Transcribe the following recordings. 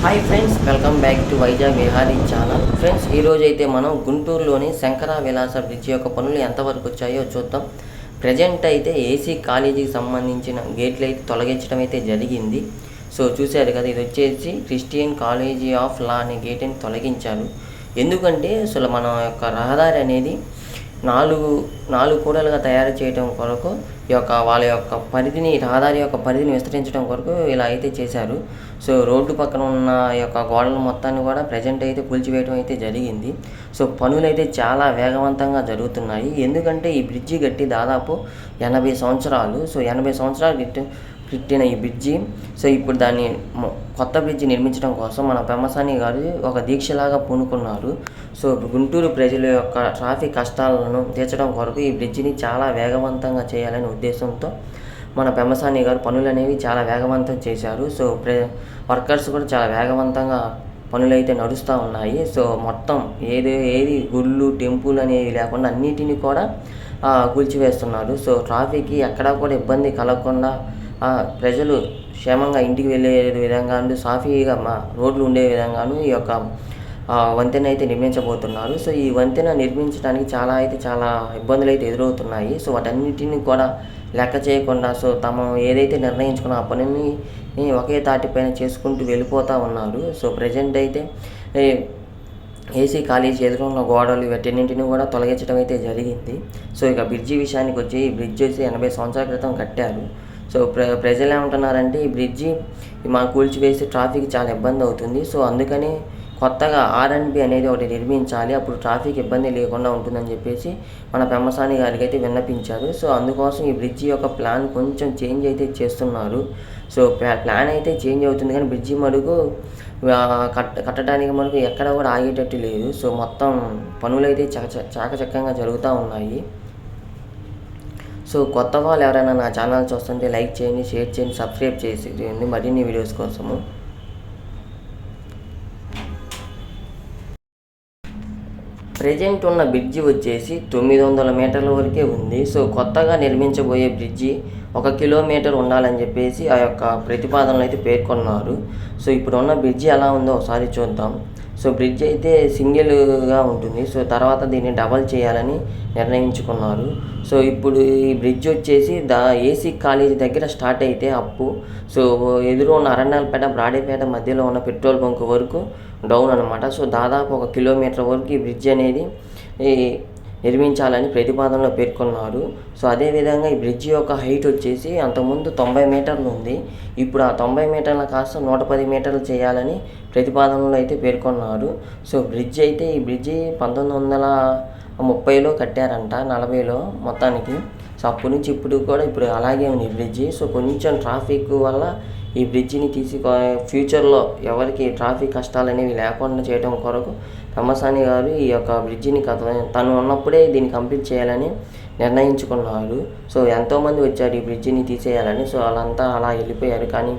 Hi friends, welcome back to Vizag Vihari channel. Friends, ఈరోజు అయితే మనం గుంటూరులోని శంకర విలాస బ్రిడ్జి యొక్క పనులు ఎంతవరకు వచ్చాయో చూద్దాం. ప్రజెంట్ అయితే ఏసీ కాలేజీకి సంబంధించిన గేట్లు అయితే తొలగించడం అయితే జరిగింది. సో చూశారు కదా, ఇది వచ్చేసి క్రిస్టియన్ కాలేజీ ఆఫ్ లా అనే గేట్ని తొలగించారు. ఎందుకంటే అసలు మన యొక్క రహదారి అనేది నాలుగు కూడలుగా తయారు చేయడం కొరకు వాళ్ళ యొక్క పరిధిని, రహదారి యొక్క పరిధిని విస్తరించడం కొరకు ఇలా అయితే చేశారు. సో రోడ్డు పక్కన ఉన్న యొక్క గోడల మొత్తాన్ని కూడా ప్రజెంట్ అయితే కూల్చివేయడం అయితే జరిగింది. సో పనులు అయితే చాలా వేగవంతంగా జరుగుతున్నాయి. ఎందుకంటే ఈ బ్రిడ్జి కట్టి దాదాపు 80 సంవత్సరాలు. సో 80 సంవత్సరాలు కట్టిన ఈ బ్రిడ్జి, సో ఇప్పుడు దాన్ని కొత్త బ్రిడ్జి నిర్మించడం కోసం మన పెమ్మసాని గారు ఒక దీక్షలాగా పూనుకున్నారు. సో గుంటూరు ప్రజల యొక్క ట్రాఫిక్ కష్టాలను తీర్చడం కొరకు ఈ బ్రిడ్జిని చాలా వేగవంతంగా చేయాలనే ఉద్దేశంతో మన పెమ్మసాని గారు పనులు అనేవి చాలా వేగవంతం చేశారు. సో వర్కర్స్ కూడా చాలా వేగవంతంగా పనులు అయితే నడుస్తూ ఉన్నాయి. సో మొత్తం ఏది గుళ్ళు, టెంపుల్ అనేవి లేకుండా అన్నిటినీ కూడా కూల్చివేస్తున్నారు. సో ట్రాఫిక్కి ఎక్కడా కూడా ఇబ్బంది కలగకుండా ప్రజలు క్షేమంగా ఇంటికి వెళ్ళే విధంగాను, సాఫీగా రోడ్లు ఉండే విధంగాను ఈ యొక్క వంతెన అయితే నిర్మించబోతున్నారు. సో ఈ వంతెన నిర్మించడానికి చాలా ఇబ్బందులు అయితే ఎదురవుతున్నాయి. సో వాటన్నిటిని కూడా లెక్క చేయకుండా సో ఏదైతే నిర్ణయించుకున్న ఆ పనిని ఒకే తాటిపైన చేసుకుంటూ వెళ్ళిపోతూ ఉన్నారు. సో ప్రజెంట్ అయితే ఏసీ కాలేజీ ఎదురున్న గోడలు వీటన్నింటిని కూడా తొలగించడం అయితే జరిగింది. సో ఇక బ్రిడ్జి విషయానికి వచ్చి, ఈ బ్రిడ్జ్ వచ్చి 80 సంవత్సరాల క్రితం కట్టారు. సో ప్రజలు ఏమంటున్నారంటే ఈ బ్రిడ్జి కూల్చివేసి ట్రాఫిక్ చాలా ఇబ్బంది అవుతుంది. సో అందుకని కొత్తగా R&B అనేది ఒకటి నిర్మించాలి, అప్పుడు ట్రాఫిక్ ఇబ్బంది లేకుండా ఉంటుందని చెప్పేసి మన పెమ్మసాని గారికి అయితే విన్నపించారు. సో అందుకోసం ఈ బ్రిడ్జి యొక్క ప్లాన్ కొంచెం చేంజ్ అయితే చేస్తున్నారు. సో ప్లాన్ అయితే చేంజ్ అవుతుంది, కానీ బ్రిడ్జి మడుగు కట్టడానికి మనకు ఎక్కడ కూడా ఆగేటట్టు లేదు. సో మొత్తం పనులు అయితే చాకచక్యంగా జరుగుతూ ఉన్నాయి. సో కొత్త వాళ్ళు ఎవరైనా నా ఛానల్ చూస్తుంటే లైక్ చేయండి, షేర్ చేయండి, సబ్స్క్రైబ్ చేయండి మరిన్ని వీడియోస్ కోసము. ప్రజెంట్ ఉన్న బ్రిడ్జి వచ్చేసి 900 మీటర్ల వరకే ఉంది. సో కొత్తగా నిర్మించబోయే బ్రిడ్జి 1 కిలోమీటర్ ఉండాలని చెప్పేసి ఆ యొక్క ప్రతిపాదనలు అయితే పేర్కొన్నారు. సో ఇప్పుడు ఉన్న బ్రిడ్జి ఎలా ఉందో ఒకసారి చూద్దాం. సో బ్రిడ్జ్ అయితే సింగిల్గా ఉంటుంది. సో తర్వాత దీన్ని డబల్ చేయాలని నిర్ణయించుకున్నారు. సో ఇప్పుడు ఈ బ్రిడ్జ్ వచ్చేసి ఏసీ కాలేజీ దగ్గర స్టార్ట్ అయితే సో ఎదురు ఉన్న అరణ్యాలపేట, బ్రాడీపేట మధ్యలో ఉన్న పెట్రోల్ బంక్ వరకు డౌన్ అనమాట. సో దాదాపు 1 కిలోమీటర్ వరకు ఈ బ్రిడ్జ్ అనేది నిర్మించాలని ప్రతిపాదనలో పేర్కొన్నారు. సో అదేవిధంగా ఈ బ్రిడ్జి యొక్క హైట్ వచ్చేసి అంతకుముందు 90 మీటర్లు ఉంది. ఇప్పుడు ఆ 90 మీటర్ల కాస్త 110 మీటర్లు చేయాలని ప్రతిపాదనలో అయితే పేర్కొన్నారు. సో ఈ బ్రిడ్జి 1930లో కట్టారంట, 40లో మొత్తానికి. సో అప్పటి నుంచి ఇప్పుడు అలాగే ఉంది ఈ బ్రిడ్జి. సో కొంచెం ట్రాఫిక్ వల్ల ఈ బ్రిడ్జిని ఫ్యూచర్లో ఎవరికి ట్రాఫిక్ కష్టాలు అనేవి లేకుండా చేయడం కొరకు పెమ్మసాని గారు ఈ యొక్క బ్రిడ్జిని తను ఉన్నప్పుడే దీన్ని కంప్లీట్ చేయాలని నిర్ణయించుకున్నారు. సో ఎంతోమంది వచ్చారు ఈ బ్రిడ్జిని తీసేయాలని. సో వాళ్ళంతా అలా వెళ్ళిపోయారు, కానీ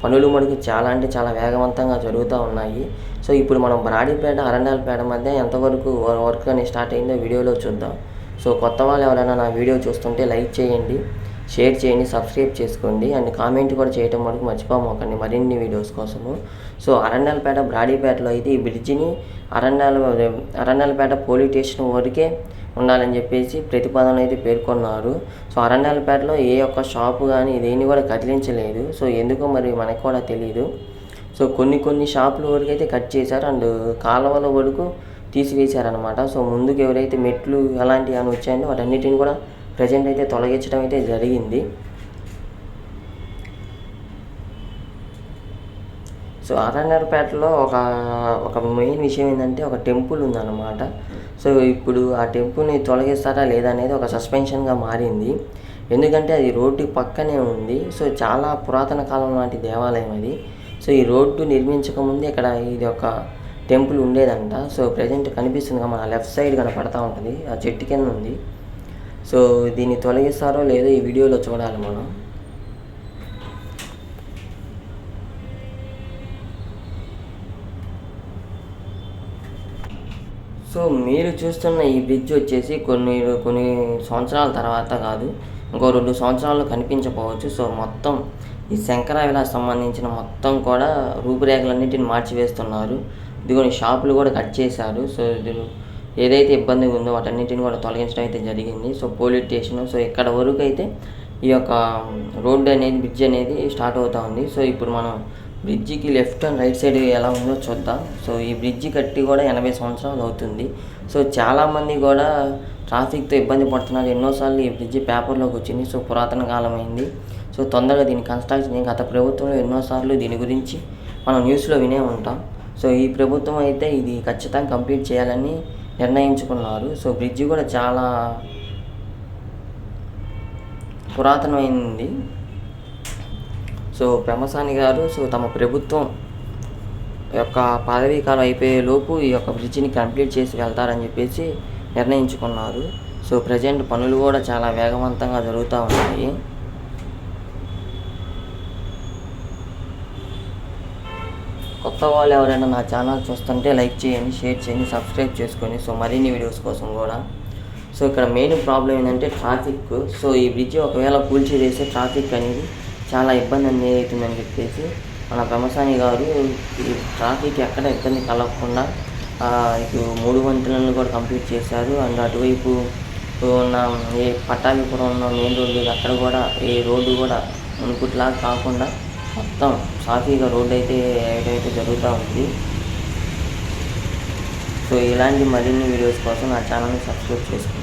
పనులు మటుకు చాలా వేగవంతంగా జరుగుతూ ఉన్నాయి. సో ఇప్పుడు మనం బ్రాడీపేట, అరణ్యాలపేట మధ్య ఎంతవరకు వర్క్ అనేది స్టార్ట్ అయిందో వీడియోలో చూద్దాం. సో కొత్త వాళ్ళు ఎవరైనా నా వీడియో చూస్తుంటే లైక్ చేయండి, షేర్ చేయండి, సబ్స్క్రైబ్ చేసుకోండి, అండ్ కామెంట్ కూడా చేయటం వరకు మర్చిపోమాకండి మరిన్ని వీడియోస్ కోసము. సో అరణ్యాలపేట, బ్రాడీపేటలో అయితే ఈ బ్రిడ్జిని అరణ్యాలపేట పోలీస్ స్టేషన్ వరకే ఉండాలని చెప్పేసి ప్రతిపాదనలు అయితే పేర్కొన్నారు. సో అరణ్యాలపేటలో ఏ ఒక్క షాపు కానీ దేన్ని కూడా కదిలించలేదు. సో ఎందుకో మరి మనకు కూడా తెలియదు. సో కొన్ని షాపుల వరకు అయితే కట్ చేశారు, అండ్ కాలువల వరకు తీసివేశారనమాట. సో ముందుకు ఎవరైతే మెట్లు అలాంటివి అని వచ్చాయో వాటన్నిటిని కూడా ప్రజెంట్ అయితే తొలగించడం అయితే జరిగింది. సో అరణ్యాలపేటలో ఒక మెయిన్ విషయం ఏంటంటే ఒక టెంపుల్ ఉందన్నమాట. సో ఇప్పుడు ఆ టెంపుల్ని తొలగిస్తారా లేదా అనేది ఒక సస్పెన్షన్గా మారింది. ఎందుకంటే అది రోడ్డు పక్కనే ఉంది. సో చాలా పురాతన కాలం లాంటి దేవాలయం అది. సో ఈ రోడ్డు నిర్మించకముందే ఇక్కడ ఇది ఒక టెంపుల్ ఉండేదంట. సో ప్రజెంట్ కనిపిస్తుంది, మన లెఫ్ట్ సైడ్ కనపడతా ఉంటుంది, ఆ చెట్టు కింద ఉంది. సో దీన్ని తొలగిస్తారో లేదో ఈ వీడియోలో చూడాలి మనం. సో మీరు చూస్తున్న ఈ బ్రిడ్జ్ వచ్చేసి కొన్ని సంవత్సరాల తర్వాత కాదు, ఇంకో 2 సంవత్సరాలు కనిపించకపోవచ్చు. సో మొత్తం ఈ శంకర విలాస్ సంబంధించిన మొత్తం కూడా రూపురేఖలన్నిటిని మార్చివేస్తున్నారు. ఇదిగోని షాపులు కూడా కట్ చేశారు. సో ఇది ఏదైతే ఇబ్బంది ఉందో వాటన్నిటిని కూడా తొలగించడం అయితే జరిగింది. సో పోలీస్ స్టేషన్, సో ఇక్కడ వరకు అయితే ఈ యొక్క రోడ్డు అనేది, బ్రిడ్జ్ అనేది స్టార్ట్ అవుతూ ఉంది. సో ఇప్పుడు మనం బ్రిడ్జికి లెఫ్ట్ అండ్ రైట్ సైడ్ ఎలా ఉందో చూద్దాం. సో ఈ బ్రిడ్జి కట్టి కూడా 80 సంవత్సరాలు అవుతుంది. సో చాలామంది కూడా ట్రాఫిక్తో ఇబ్బంది పడుతున్నారు. ఎన్నోసార్లు ఈ బ్రిడ్జి పేపర్లోకి వచ్చింది. సో పురాతన కాలమైంది. సో తొందరగా దీన్ని కన్స్ట్రక్షన్ గత ప్రభుత్వంలో ఎన్నోసార్లు దీని గురించి మనం న్యూస్లో వినే ఉంటాం. సో ఈ ప్రభుత్వం అయితే ఇది ఖచ్చితంగా కంప్లీట్ చేయాలని నిర్ణయించుకున్నారు. సో బ్రిడ్జి కూడా చాలా పురాతనమైంది. సో పెమ్మసాని గారు సో తమ ప్రభుత్వం యొక్క పదవీ కాలం అయిపోయే లోపు ఈ యొక్క బ్రిడ్జిని కంప్లీట్ చేసి వెళ్తారని చెప్పేసి నిర్ణయించుకున్నారు. సో ప్రజెంట్ పనులు కూడా చాలా వేగవంతంగా జరుగుతూ ఉన్నాయి. కొత్త వాళ్ళు ఎవరైనా నా ఛానల్ చూస్తుంటే లైక్ చేయండి, షేర్ చేయండి, సబ్స్క్రైబ్ చేసుకోండి. సో మరిన్ని వీడియోస్ కోసం కూడా. సో ఇక్కడ మెయిన్ ప్రాబ్లం ఏంటంటే ట్రాఫిక్. సో ఈ బ్రిడ్జి ఒకవేళ కూల్చివేస్తే ట్రాఫిక్ అనేది చాలా ఇబ్బంది అనేది అవుతుందని చెప్పేసి మన పెమ్మసాని గారు ఈ ట్రాఫిక్ ఎక్కడ ఇబ్బంది కలగకుండా ఇటు 3 వంతెనలను కూడా కంప్లీట్ చేశారు. అండ్ అటువైపు ఉన్న ఏ పట్టాభిపురం ఉన్న మెయిన్ రోడ్డు అక్కడ కూడా ఈ రోడ్డు కూడా మునుపుట్లాగా కాకుండా మొత్తం సాఫీగా రోడ్డు అయితే ఏదైతే జరుగుతూ ఉంది. సో ఇలాంటి మరిన్ని వీడియోస్ కోసం నా ఛానల్ని సబ్స్క్రైబ్ చేసుకోండి.